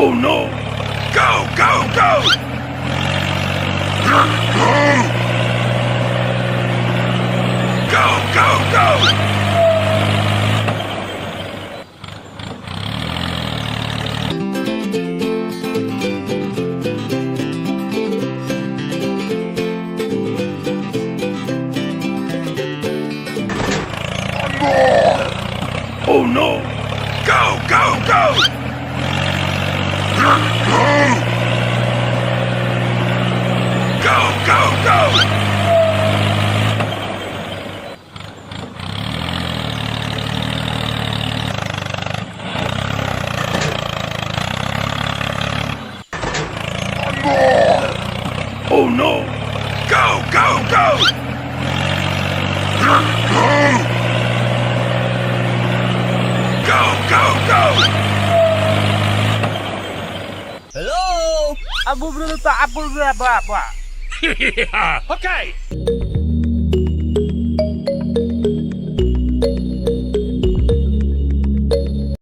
Oh no! Go, go, go! Go, go, go! Oh no! Go, go, go! Go, go, go! Oh no! Go, go, go! Go, go, go! Hello? Abu berapa? Okay!